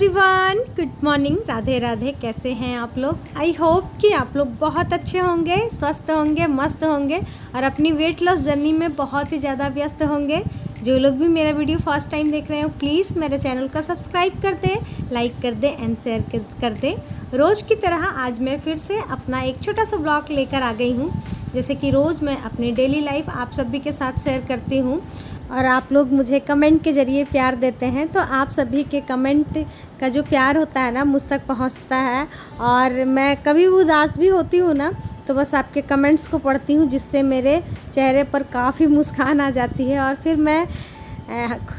Everyone, good morning, Radhe Radhe. कैसे हैं आप लोग? आई होप कि आप लोग बहुत अच्छे होंगे, स्वस्थ होंगे, मस्त होंगे और अपनी वेट लॉस जर्नी में बहुत ही ज़्यादा व्यस्त होंगे। जो लोग भी मेरा वीडियो फर्स्ट टाइम देख रहे हो, प्लीज़ मेरे चैनल को सब्सक्राइब कर दें, लाइक कर दें एंड शेयर कर दें। रोज़ की तरह आज मैं फिर से अपना एक छोटा सा ब्लॉग लेकर आ गई हूँ। जैसे कि रोज़ मैं अपनी डेली लाइफ आप सभी के साथ शेयर करती हूँ और आप लोग मुझे कमेंट के ज़रिए प्यार देते हैं, तो आप सभी के कमेंट का जो प्यार होता है ना, मुझ तक पहुंचता है। और मैं कभी उदास भी होती हूँ ना, तो बस आपके कमेंट्स को पढ़ती हूँ, जिससे मेरे चेहरे पर काफ़ी मुस्कान आ जाती है और फिर मैं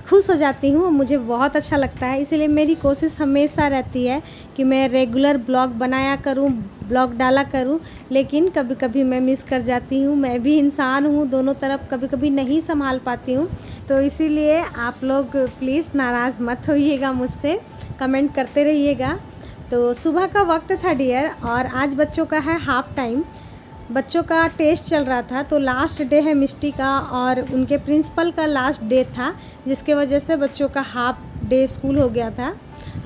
खुश हो जाती हूँ। मुझे बहुत अच्छा लगता है, इसीलिए मेरी कोशिश हमेशा रहती है कि मैं रेगुलर ब्लॉग बनाया करूँ, ब्लॉग डाला करूँ। लेकिन कभी कभी मैं मिस कर जाती हूँ, मैं भी इंसान हूँ, दोनों तरफ कभी कभी नहीं संभाल पाती हूँ। तो इसीलिए आप लोग प्लीज़ नाराज़ मत होइएगा मुझसे, कमेंट करते रहिएगा। तो सुबह का वक्त था डियर, और आज बच्चों का है हाफ़ टाइम। बच्चों का टेस्ट चल रहा था, तो लास्ट डे है मिष्टी का और उनके प्रिंसिपल का लास्ट डे था, जिसके वजह से बच्चों का हाफ डे स्कूल हो गया था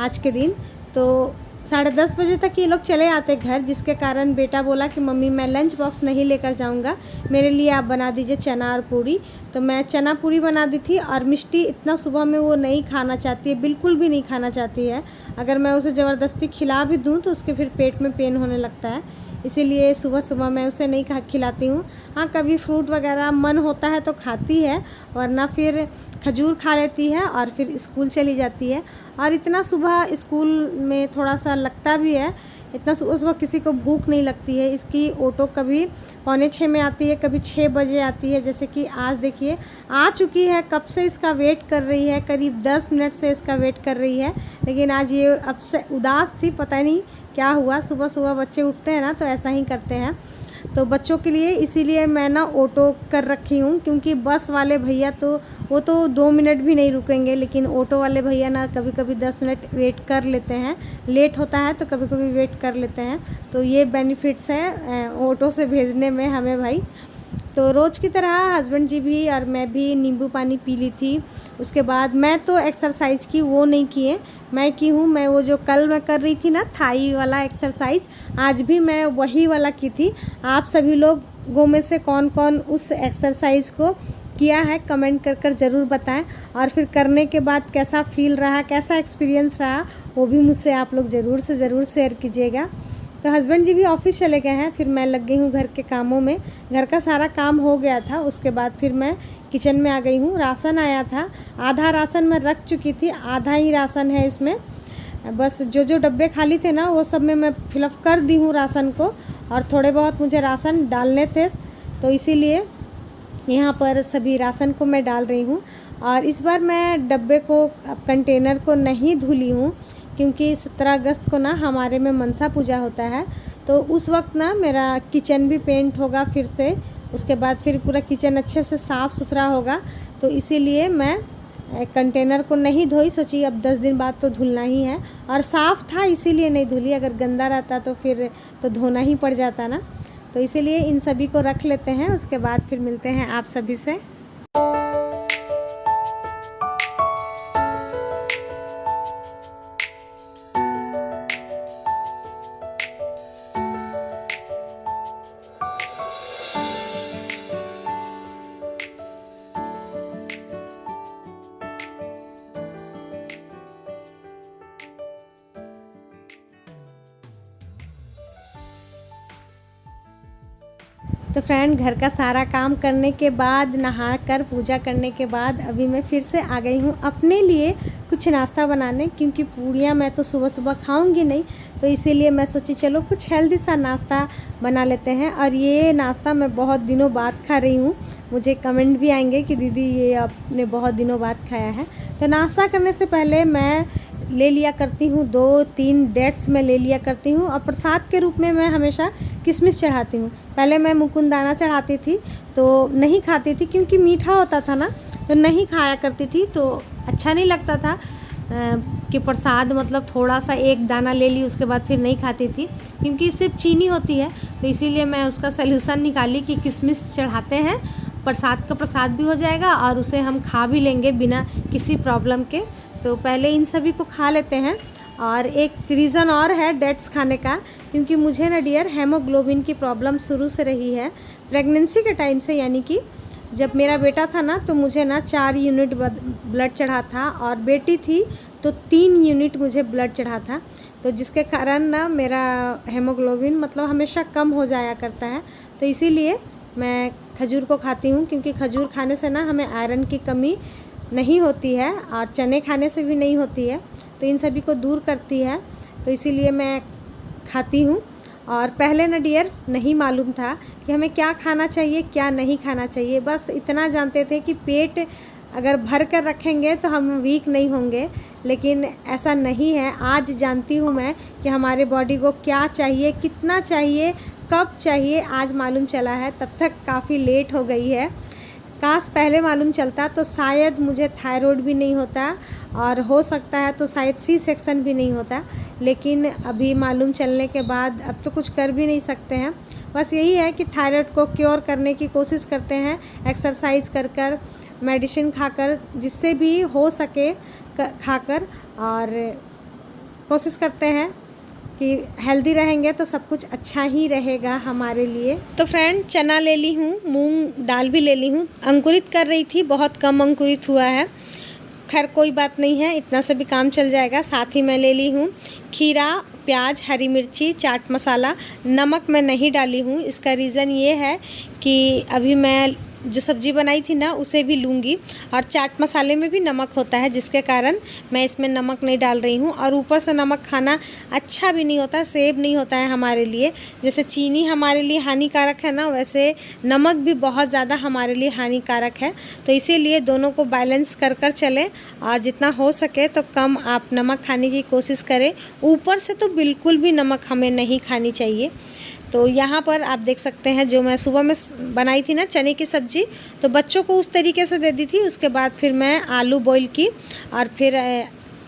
आज के दिन। तो 10:30 बजे तक ये लोग चले आते घर, जिसके कारण बेटा बोला कि मम्मी मैं लंच बॉक्स नहीं लेकर जाऊंगा, मेरे लिए आप बना दीजिए चना और पूरी। तो मैं चना पूरी बना दी थी, और मिष्टी इतना सुबह में वो नहीं खाना चाहती है, बिल्कुल भी नहीं खाना चाहती है। अगर मैं उसे ज़बरदस्ती खिला भी दूँ तो उसके फिर पेट में पेन होने लगता है, इसीलिए सुबह सुबह मैं उसे नहीं खिलाती हूँ। हाँ, कभी फ्रूट वगैरह मन होता है तो खाती है, वरना फिर खजूर खा लेती है और फिर स्कूल चली जाती है। और इतना सुबह स्कूल में थोड़ा सा लगता भी है, इतना सुबह किसी को भूख नहीं लगती है। इसकी ऑटो कभी 5:45 में आती है, कभी 6 बजे आती है। जैसे कि आज देखिए आ चुकी है, कब से इसका वेट कर रही है, करीब 10 मिनट से इसका वेट कर रही है। लेकिन आज ये अब से उदास थी, पता नहीं क्या हुआ। सुबह सुबह बच्चे उठते हैं ना तो ऐसा ही करते हैं। तो बच्चों के लिए इसीलिए मैं ना ऑटो कर रखी हूँ, क्योंकि बस वाले भैया तो वो तो 2 मिनट भी नहीं रुकेंगे, लेकिन ऑटो वाले भैया ना कभी कभी 10 मिनट वेट कर लेते हैं। लेट होता है तो कभी कभी वेट कर लेते हैं। तो ये बेनिफिट्स हैं ऑटो से भेजने में हमें भाई। तो रोज़ की तरह हस्बैंड जी भी और मैं भी नींबू पानी पी ली थी। उसके बाद मैं तो एक्सरसाइज की वो नहीं किए, मैं की हूँ, मैं वो जो कल मैं कर रही थी ना थाई वाला एक्सरसाइज, आज भी मैं वही वाला की थी। आप सभी लोगों में से कौन कौन उस एक्सरसाइज को किया है, कमेंट कर ज़रूर बताएं। और फिर करने के बाद कैसा फील रहा, कैसा एक्सपीरियंस रहा, वो भी मुझसे आप लोग ज़रूर से ज़रूर शेयर कीजिएगा। तो हस्बैंड जी भी ऑफिस चले गए हैं, फिर मैं लग गई हूँ घर के कामों में। घर का सारा काम हो गया था, उसके बाद फिर मैं किचन में आ गई हूँ। राशन आया था, आधा राशन मैं रख चुकी थी, आधा ही राशन है इसमें। बस जो जो डब्बे खाली थे ना, वो सब में मैं फिलअप कर दी हूँ राशन को, और थोड़े बहुत मुझे राशन डालने थे, तो इसीलिए यहाँ पर सभी राशन को मैं डाल रही हूँ। और इस बार मैं डब्बे को, कंटेनर को नहीं धुली हूँ, क्योंकि 17 अगस्त को ना हमारे में मनसा पूजा होता है। तो उस वक्त ना मेरा किचन भी पेंट होगा फिर से, उसके बाद फिर पूरा किचन अच्छे से साफ़ सुथरा होगा। तो इसीलिए मैं कंटेनर को नहीं धोई, सोची अब 10 दिन बाद तो धुलना ही है, और साफ़ था इसीलिए नहीं धुली। अगर गंदा रहता तो फिर तो धोना ही पड़ जाता ना। तो इसीलिए इन सभी को रख लेते हैं, उसके बाद फिर मिलते हैं आप सभी से। तो फ्रेंड, घर का सारा काम करने के बाद, नहा कर पूजा करने के बाद अभी मैं फिर से आ गई हूँ अपने लिए कुछ नाश्ता बनाने, क्योंकि पूड़ियाँ मैं तो सुबह सुबह खाऊंगी नहीं। तो इसीलिए मैं सोची चलो कुछ हेल्दी सा नाश्ता बना लेते हैं। और ये नाश्ता मैं बहुत दिनों बाद खा रही हूँ, मुझे कमेंट भी आएंगे कि दीदी ये आपने बहुत दिनों बाद खाया है। तो नाश्ता करने से पहले मैं ले लिया करती हूँ 2-3 डेट्स में ले लिया करती हूँ, और प्रसाद के रूप में मैं हमेशा किशमिश चढ़ाती हूँ। पहले मैं मुकुंदाना चढ़ाती थी तो नहीं खाती थी, क्योंकि मीठा होता था ना, तो नहीं खाया करती थी, तो अच्छा नहीं लगता था कि प्रसाद मतलब थोड़ा सा एक दाना ले ली उसके बाद फिर नहीं खाती थी, क्योंकि सिर्फ चीनी होती है। तो इसीलिए मैं उसका सल्यूशन निकाली कि किशमिश चढ़ाते हैं, प्रसाद का प्रसाद भी हो जाएगा और उसे हम खा भी लेंगे बिना किसी प्रॉब्लम के। तो पहले इन सभी को खा लेते हैं और एक रीज़न और है डेट्स खाने का, क्योंकि मुझे ना डियर हेमोग्लोबिन की प्रॉब्लम शुरू से रही है प्रेगनेंसी के टाइम से। यानी कि जब मेरा बेटा था ना तो मुझे ना 4 यूनिट ब्लड चढ़ा था, और बेटी थी तो 3 यूनिट मुझे ब्लड चढ़ा था। तो जिसके कारण ना मेरा हेमोग्लोबिन मतलब हमेशा कम हो जाया करता है। तो इसीलिए मैं खजूर को खाती हूँ, क्योंकि खजूर खाने से ना हमें आयरन की कमी नहीं होती है, और चने खाने से भी नहीं होती है, तो इन सभी को दूर करती है। तो इसीलिए मैं खाती हूँ। और पहले ना डियर नहीं मालूम था कि हमें क्या खाना चाहिए क्या नहीं खाना चाहिए। बस इतना जानते थे कि पेट अगर भर कर रखेंगे तो हम वीक नहीं होंगे, लेकिन ऐसा नहीं है। आज जानती हूँ मैं कि हमारे बॉडी को क्या चाहिए, कितना चाहिए, कब चाहिए, आज मालूम चला है। तब तक काफ़ी लेट हो गई है। काश पहले मालूम चलता तो शायद मुझे थायराइड भी नहीं होता, और हो सकता है तो शायद सी सेक्शन भी नहीं होता। लेकिन अभी मालूम चलने के बाद अब तो कुछ कर भी नहीं सकते हैं। बस यही है कि थायराइड को क्योर करने की कोशिश करते हैं, एक्सरसाइज कर कर, मेडिसिन खाकर, जिससे भी हो सके खाकर, और कोशिश करते हैं कि हेल्दी रहेंगे तो सब कुछ अच्छा ही रहेगा हमारे लिए। तो फ्रेंड, चना ले ली हूँ, मूंग दाल भी ले ली हूँ। अंकुरित कर रही थी, बहुत कम अंकुरित हुआ है। खैर कोई बात नहीं है, इतना से भी काम चल जाएगा। साथ ही मैं ले ली हूँ खीरा, प्याज, हरी मिर्ची, चाट मसाला। नमक मैं नहीं डाली हूँ, इसका रीज़न ये है कि अभी मैं जो सब्ज़ी बनाई थी ना उसे भी लूँगी, और चाट मसाले में भी नमक होता है, जिसके कारण मैं इसमें नमक नहीं डाल रही हूँ। और ऊपर से नमक खाना अच्छा भी नहीं होता, सेव नहीं होता है हमारे लिए। जैसे चीनी हमारे लिए हानिकारक है ना, वैसे नमक भी बहुत ज़्यादा हमारे लिए हानिकारक है। तो इसीलिए दोनों को बैलेंस कर कर चलें, और जितना हो सके तो कम आप नमक खाने की कोशिश करें। ऊपर से तो बिल्कुल भी नमक हमें नहीं खानी चाहिए। तो यहाँ पर आप देख सकते हैं जो मैं सुबह में बनाई थी ना चने की सब्ज़ी, तो बच्चों को उस तरीके से दे दी थी। उसके बाद फिर मैं आलू बॉईल की, और फिर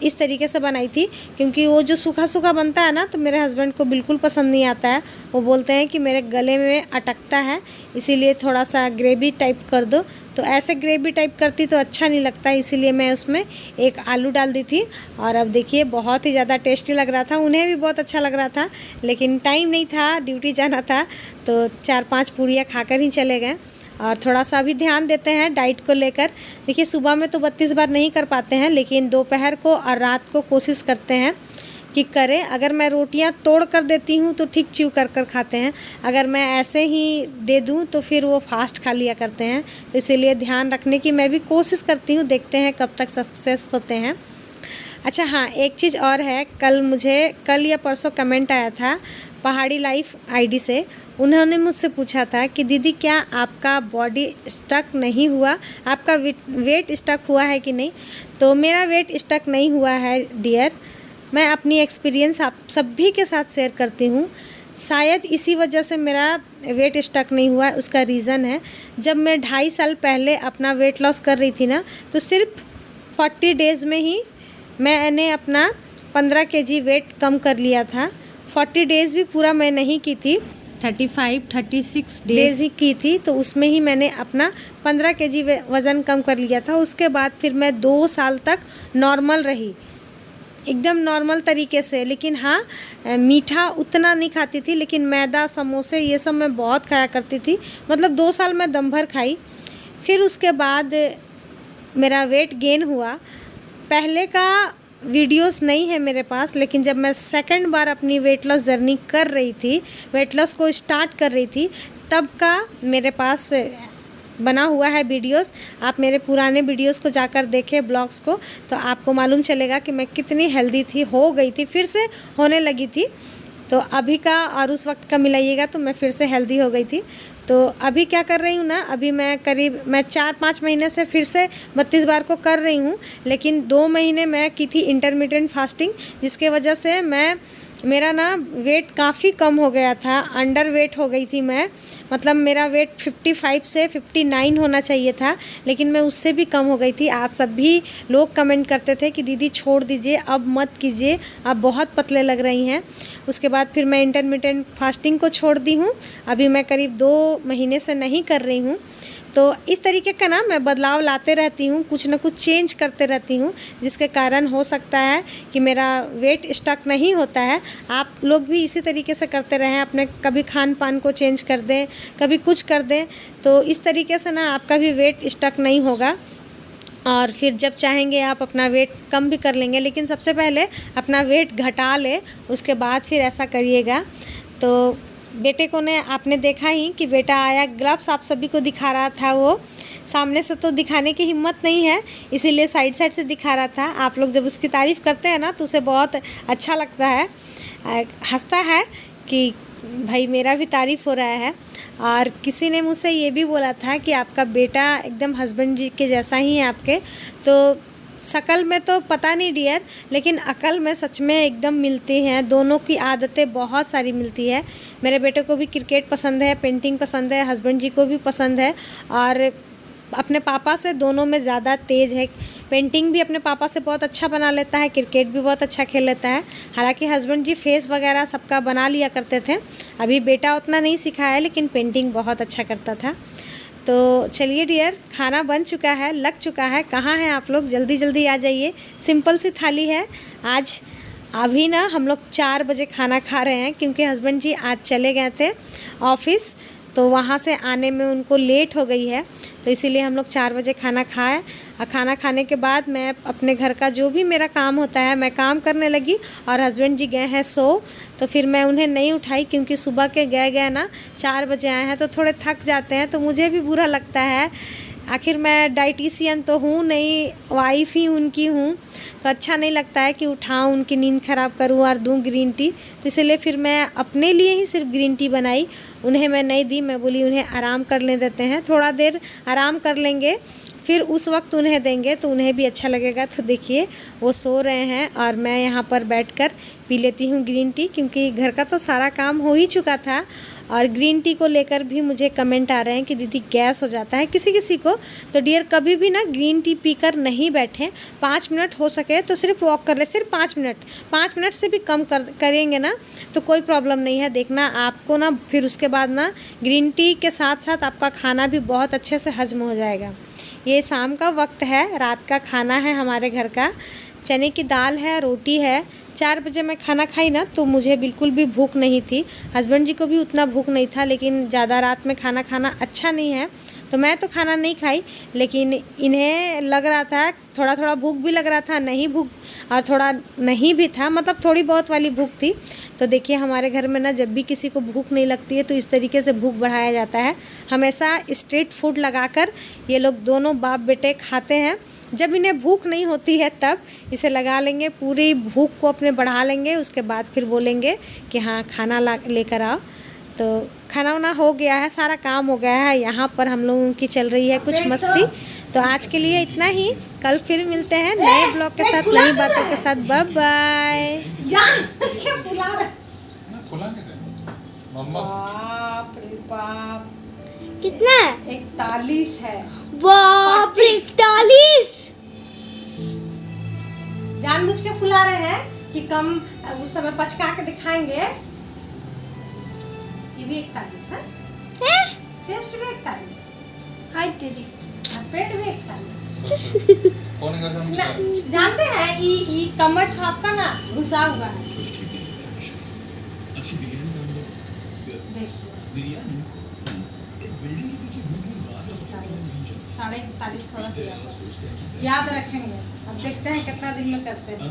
इस तरीके से बनाई थी, क्योंकि वो जो सूखा सूखा बनता है ना तो मेरे हस्बैंड को बिल्कुल पसंद नहीं आता है। वो बोलते हैं कि मेरे गले में अटकता है, इसीलिए थोड़ा सा ग्रेवी टाइप कर दो। तो ऐसे ग्रेवी टाइप करती तो अच्छा नहीं लगता, इसीलिए मैं उसमें एक आलू डाल दी थी। और अब देखिए बहुत ही ज़्यादा टेस्टी लग रहा था, उन्हें भी बहुत अच्छा लग रहा था, लेकिन टाइम नहीं था, ड्यूटी जाना था, तो 4-5 पूड़ियाँ खाकर ही चले गए। और थोड़ा सा अभी ध्यान देते हैं डाइट को लेकर। देखिए सुबह में तो 32 बार नहीं कर पाते हैं, लेकिन दोपहर को और रात को कोशिश करते हैं कि करें। अगर मैं रोटियां तोड़ कर देती हूं तो ठीक च्यू कर कर खाते हैं, अगर मैं ऐसे ही दे दूं तो फिर वो फास्ट खा लिया करते हैं। तो इसीलिए ध्यान रखने की मैं भी कोशिश करती हूं, देखते हैं कब तक सक्सेस होते हैं। अच्छा हाँ, एक चीज़ और है, कल या परसों कमेंट आया था पहाड़ी लाइफ आईडी से। उन्होंने मुझसे पूछा था कि दीदी क्या आपका बॉडी स्टक नहीं हुआ, आपका वेट स्टक हुआ है कि नहीं। तो मेरा वेट स्टक नहीं हुआ है डियर। मैं अपनी एक्सपीरियंस आप सभी के साथ शेयर करती हूँ। शायद इसी वजह से मेरा वेट स्टक नहीं हुआ है। उसका रीज़न है, जब मैं 2.5 साल पहले अपना वेट लॉस कर रही थी ना, तो सिर्फ 40 डेज़ में ही मैंने अपना 15 kg वेट कम कर लिया था। 40 डेज़ भी पूरा मैं नहीं की थी, 35-36 डेज़ ही की थी, तो उसमें ही मैंने अपना 15 kg वज़न कम कर लिया था। उसके बाद फिर मैं 2 साल तक नॉर्मल रही, एकदम नॉर्मल तरीके से। लेकिन हाँ, मीठा उतना नहीं खाती थी, लेकिन मैदा, समोसे, ये सब मैं बहुत खाया करती थी। मतलब 2 साल मैं दम भर खाई। फिर उसके बाद मेरा वेट गेन हुआ। पहले का वीडियोस नहीं है मेरे पास, लेकिन जब मैं सेकंड बार अपनी वेट लॉस जर्नी कर रही थी, वेट लॉस को स्टार्ट कर रही थी, तब का मेरे पास बना हुआ है वीडियोस। आप मेरे पुराने वीडियोस को जाकर देखें, ब्लॉग्स को, तो आपको मालूम चलेगा कि मैं कितनी हेल्दी थी, हो गई थी, फिर से होने लगी थी। तो अभी का और उस वक्त का मिलाइएगा तो मैं फिर से हेल्दी हो गई थी। तो अभी क्या कर रही हूँ ना, अभी मैं 4-5 महीने से फिर से 32 बार को कर रही हूँ। लेकिन 2 महीने मैं की थी इंटरमिटेंट फास्टिंग, जिसके वजह से मेरा ना वेट काफ़ी कम हो गया था, अंडर वेट हो गई थी मैं। मतलब मेरा वेट 55 से 59 होना चाहिए था, लेकिन मैं उससे भी कम हो गई थी। आप सभी लोग कमेंट करते थे कि दीदी छोड़ दीजिए, अब मत कीजिए, आप बहुत पतले लग रही हैं। उसके बाद फिर मैं इंटरमिटेंट फास्टिंग को छोड़ दी हूँ। अभी मैं करीब 2 महीने से नहीं कर रही हूँ। तो इस तरीके का ना मैं बदलाव लाते रहती हूँ, कुछ ना कुछ चेंज करते रहती हूँ, जिसके कारण हो सकता है कि मेरा वेट स्टक नहीं होता है। आप लोग भी इसी तरीके से करते रहें, अपने कभी खान पान को चेंज कर दें, कभी कुछ कर दें, तो इस तरीके से ना आपका भी वेट स्टक नहीं होगा। और फिर जब चाहेंगे आप अपना वेट कम भी कर लेंगे, लेकिन सबसे पहले अपना वेट घटा ले, उसके बाद फिर ऐसा करिएगा। तो बेटे को ने आपने देखा ही कि बेटा आया, ग्लव्स आप सभी को दिखा रहा था, वो सामने से तो दिखाने की हिम्मत नहीं है, इसीलिए साइड साइड से दिखा रहा था। आप लोग जब उसकी तारीफ़ करते हैं ना तो उसे बहुत अच्छा लगता है, हंसता है कि भाई मेरा भी तारीफ़ हो रहा है। और किसी ने मुझसे ये भी बोला था कि आपका बेटा एकदम हस्बैंड जी के जैसा ही है आपके। तो शक्ल में तो पता नहीं डियर, लेकिन अकल में सच में एकदम मिलती हैं। दोनों की आदतें बहुत सारी मिलती है। मेरे बेटे को भी क्रिकेट पसंद है, पेंटिंग पसंद है, हस्बैंड जी को भी पसंद है, और अपने पापा से दोनों में ज़्यादा तेज़ है। पेंटिंग भी अपने पापा से बहुत अच्छा बना लेता है, क्रिकेट भी बहुत अच्छा खेल लेता है। हालांकि हस्बैंड जी फेस वगैरह सबका बना लिया करते थे, अभी बेटा उतना नहीं सीखा है, लेकिन पेंटिंग बहुत अच्छा करता था। तो चलिए डियर, खाना बन चुका है, लग चुका है। कहाँ हैं आप लोग? जल्दी जल्दी आ जाइए। सिंपल सी थाली है आज। अभी ना हम लोग 4 बजे खाना खा रहे हैं, क्योंकि हस्बैंड जी आज चले गए थे ऑफिस, तो वहाँ से आने में उनको लेट हो गई है, तो इसीलिए हम लोग 4 बजे खाना खाए। और खाना खाने के बाद मैं अपने घर का जो भी मेरा काम होता है मैं काम करने लगी, और हस्बैंड जी गए हैं सो, तो फिर मैं उन्हें नहीं उठाई, क्योंकि सुबह के गए ना 4 बजे आए हैं तो थोड़े थक जाते हैं, तो मुझे भी बुरा लगता है। आखिर मैं डाइटिशियन तो हूँ नहीं, वाइफ ही उनकी हूँ, तो अच्छा नहीं लगता है कि उठाऊँ, उनकी नींद ख़राब करूँ और दूँ ग्रीन टी। तो इसलिए फिर मैं अपने लिए ही सिर्फ ग्रीन टी बनाई, उन्हें मैं नहीं दी। मैं बोली उन्हें आराम करने देते हैं, थोड़ा देर आराम कर लेंगे, फिर उस वक्त उन्हें देंगे तो उन्हें भी अच्छा लगेगा। तो देखिए वो सो रहे हैं और मैं यहाँ पर बैठकर पी लेती हूँ ग्रीन टी, क्योंकि घर का तो सारा काम हो ही चुका था। और ग्रीन टी को लेकर भी मुझे कमेंट आ रहे हैं कि दीदी गैस हो जाता है किसी किसी को। तो डियर, कभी भी ना ग्रीन टी पीकर नहीं बैठें। 5 मिनट हो सके तो सिर्फ वॉक कर ले, सिर्फ 5 मिनट से भी कम करेंगे ना तो कोई प्रॉब्लम नहीं है। देखना आपको ना फिर उसके बाद ना ग्रीन टी के साथ साथ आपका खाना भी बहुत अच्छे से हजम हो जाएगा। ये शाम का वक्त है, रात का खाना है हमारे घर का, चने की दाल है, रोटी है। 4 बजे मैं खाना खाई ना तो मुझे बिल्कुल भी भूख नहीं थी, हस्बैंड जी को भी उतना भूख नहीं था, लेकिन ज़्यादा रात में खाना खाना अच्छा नहीं है, तो मैं तो खाना नहीं खाई। लेकिन इन्हें लग रहा था, थोड़ा थोड़ा भूख भी लग रहा था, नहीं भूख और थोड़ा नहीं भी था, मतलब थोड़ी बहुत वाली भूख थी। तो देखिए हमारे घर में ना जब भी किसी को भूख नहीं लगती है तो इस तरीके से भूख बढ़ाया जाता है। हमेशा स्ट्रीट फूड लगाकर ये लोग दोनों बाप बेटे खाते हैं। जब इन्हें भूख नहीं होती है तब इसे लगा लेंगे, पूरी भूख को अपने बढ़ा लेंगे, उसके बाद फिर बोलेंगे कि हाँ खाना लेकर आओ। तो खाना वाना हो गया है, सारा काम हो गया है, यहाँ पर हम लोगों की चल रही है कुछ मस्ती। तो आज के लिए इतना ही, कल फिर मिलते हैं नए ब्लॉग के साथ, नई बातों के साथ। Bye bye. बाप रे बाप, कितना 41 है। बाप रे 41। जानबूझ के फुला रहे हैं कि कम उस समय पचका के दिखाएंगे। ये भी 41 है, चेस्ट भी 41, हाय तेरी पेट भी 41। जानते हैं ये कमर आपका ना घुसा हुआ है। देखिए 41.5 थोड़ा सा याद रखेंगे। अब देखते हैं कितना दिन में करते हैं।